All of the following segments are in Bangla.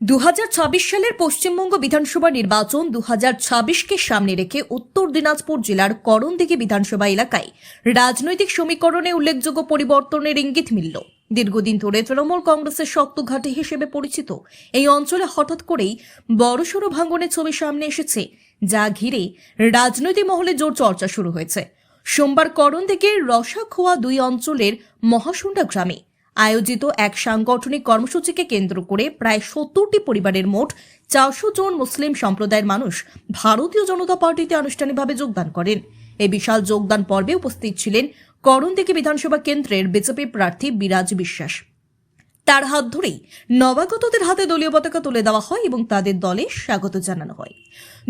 2026 সালের পশ্চিমবঙ্গ বিধানসভা নির্বাচন 2026কে সামনে রেখে উত্তর দিনাজপুর জেলার করণদিঘি বিধানসভা এলাকায় রাজনৈতিক সমীকরণে উল্লেখযোগ্য পরিবর্তনের ইঙ্গিত মিলল। দীর্ঘদিন ধরে তৃণমূল কংগ্রেসের শক্ত ঘাঁটি হিসেবে পরিচিত এই অঞ্চলে হঠাৎ করেই বড়সড় ভাঙনের ছবি সামনে এসেছে, যা ঘিরে রাজনৈতিক মহলে জোর চর্চা শুরু হয়েছে। সোমবার করণদিঘির রসাখোয়া 2 অঞ্চলের মহাশুন্ডা গ্রামে আয়োজিত এক সাংগঠনিক কর্মসূচিকে কেন্দ্র করে প্রায় 70টি পরিবারের মোট 400 জন মুসলিম সম্প্রদায়ের মানুষ ভারতীয় জনতা পার্টিতে আনুষ্ঠানিকভাবে যোগদান করেন। এই বিশাল যোগদান পর্বে উপস্থিত ছিলেন করণদিঘি বিধানসভা কেন্দ্রের বিজেপি প্রার্থী বিরাজ বিশ্বাস। তার হাত ধরেই নবাগতদের হাতে দলীয় পতাকা তুলে দেওয়া হয় এবং তাদের দলে স্বাগত জানানো হয়।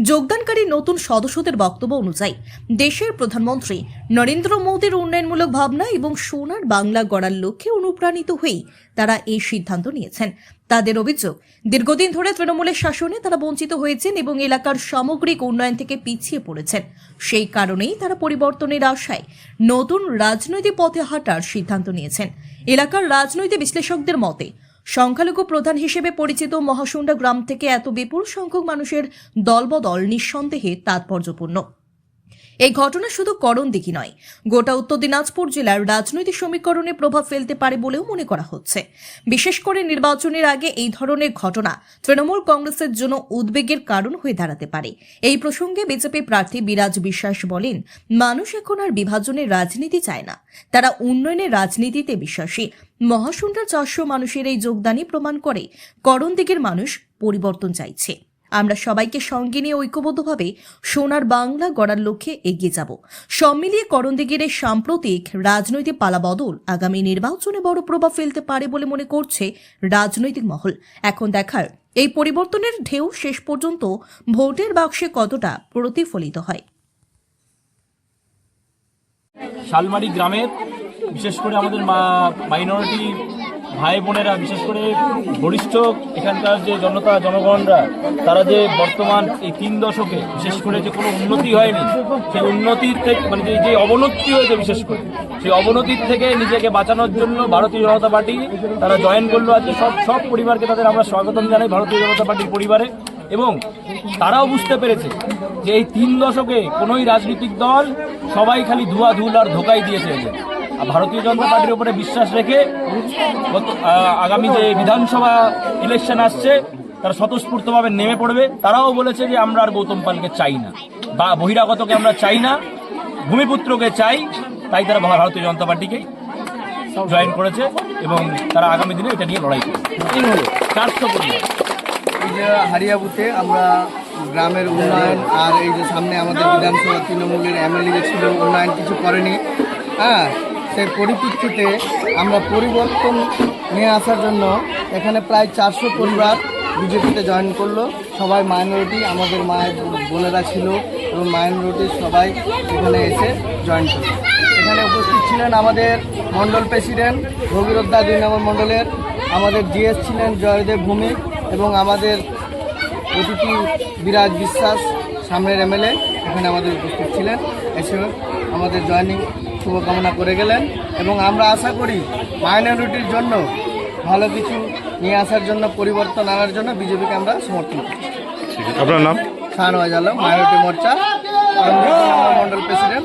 যোগদানকারী নতুন সদস্যদের বক্তব্য অনুযায়ী দেশের প্রধানমন্ত্রী নরেন্দ্র মোদীর উন্নয়নমূলক ভাবনা এবং সোনার বাংলা গড়ার লক্ষ্যে অনুপ্রাণিত হয়েই তারা এই সিদ্ধান্ত নিয়েছেন। তাদের অভিযোগ, দীর্ঘদিন ধরে তৃণমূলের শাসনে তারা বঞ্চিত হয়েছেন এবং এলাকার সামগ্রিক উন্নয়ন থেকে পিছিয়ে পড়েছেন। সেই কারণেই তারা পরিবর্তনের আশায় নতুন রাজনৈতিক পথে হাঁটার সিদ্ধান্ত নিয়েছেন। এলাকার রাজনৈতিক বিশ্লেষকদের মতে সংখ্যালঘু প্রধান হিসেবে পরিচিত মহাশুন্ডা গ্রাম থেকে এত বিপুল সংখ্যক মানুষের দলবদল নিঃসন্দেহে তাৎপর্যপূর্ণ। এই ঘটনা শুধু করণদিঘি নয়, গোটা উত্তর দিনাজপুর জেলার রাজনৈতিক সমীকরণে প্রভাব ফেলতে পারে বলেও মনে করা হচ্ছে। বিশেষ করে নির্বাচনের আগে এই ধরনের ঘটনা তৃণমূল কংগ্রেসের জন্য উদ্বেগের কারণ হয়ে দাঁড়াতে পারে। এই প্রসঙ্গে বিজেপি প্রার্থী বিরাজ বিশ্বাস বলেন, মানুষ এখন আর বিভাজনের রাজনীতি চায় না, তারা উন্নয়নের রাজনীতিতে বিশ্বাসী। মহাশুন্ডার 400 মানুষের এই যোগদানই প্রমাণ করে করণদিঘির মানুষ পরিবর্তন চাইছে। আমরা সবাইকে সঙ্গে নিয়ে ঐক্যবদ্ধভাবে সোনার বাংলা গড়ার লক্ষ্যে এগিয়ে যাব। সব মিলিয়ে করণদিঘির সাম্প্রতিক রাজনৈতিক পালাবদল আগামী নির্বাচনে বড় প্রভাব ফেলতে পারে বলে মনে করছে রাজনৈতিক মহল। এখন দেখার এই পরিবর্তনের ঢেউ শেষ পর্যন্ত ভোটের বাক্সে কতটা প্রতিফলিত হয়। শালমারি গ্রামের বিশেষ করে আমাদের মাইনরিটি ভাই বোনেরা, বিশেষ করে বরিষ্ঠ এখানকার যে জনগণরা, তারা যে বর্তমান এই 3 দশকে বিশেষ করে যে কোনো উন্নতি হয়নি, সেই উন্নতির থেকে মানে যে অবনতি হয়েছে, বিশেষ করে সেই অবনতির থেকে নিজেকে বাঁচানোর জন্য ভারতীয় জনতা পার্টি তারা জয়েন করলো। আজকে সব পরিবারকে তাদের আমরা স্বাগতম জানাই ভারতীয় জনতা পার্টির পরিবারে। এবং তারাও বুঝতে পেরেছে যে এই 3 দশকে কোনোই রাজনৈতিক দল সবাই খালি ধুল আর ধোকাই দিয়ে চলেছে। ভারতীয় জনতা পার্টির উপরে বিশ্বাস রেখে আগামী যে বিধানসভা ইলেকশন আসছে তারা স্বতঃস্ফূর্তভাবে নেমে পড়বে। তারাও বলেছে যে আমরা আর গৌতম পালকে চাই না, বা বহিরাগতকে আমরা চাই না, ভূমিপুত্রকে চাই। তাই তারা ভারতীয় জনতা পার্টিকে জয়েন করেছে এবং তারা আগামী দিনে এটা নিয়ে লড়াই করবে। এই হলো 400 পরিবার। এই যে হারিয়াবুতে আমরা গ্রামের উন্নয়ন আর এই যে সামনে আমাদের বিধানসভা তৃণমূলের এমএলএ ছিল, উন্নয়ন কিছু করেনি, সেই পরিপ্রেক্ষিতে আমরা পরিবর্তন নিয়ে আসার জন্য এখানে প্রায় 400 পরিবার বিজেপিতে জয়েন করলো। সবাই মাইনরিটি, আমাদের মায়ের বোনেরা ছিল এবং মাইনরিটির সবাই এখানে এসে জয়েন করলো। এখানে উপস্থিত ছিলেন আমাদের মণ্ডল প্রেসিডেন্ট ভগীরথদা 2 নম্বর মণ্ডলের, আমাদের জিএস ছিলেন জয়দেব ভূমিক এবং আমাদের অতিথি বিরাজ বিশ্বাস সামনের এমএলএ এখানে আমাদের উপস্থিত ছিলেন। এসে আমাদের জয়েনিং শুভকামনা করে গেলেন এবং আমরা আশা করি মাইনরিটির জন্য ভালো কিছু নিয়ে আসার জন্য, পরিবর্তন আনার জন্য বিজেপিকে আমরা সমর্থন করছি। আপনার নাম? শাহনওয়াজ আলম, মাইনরিটি মোর্চা মণ্ডল প্রেসিডেন্ট।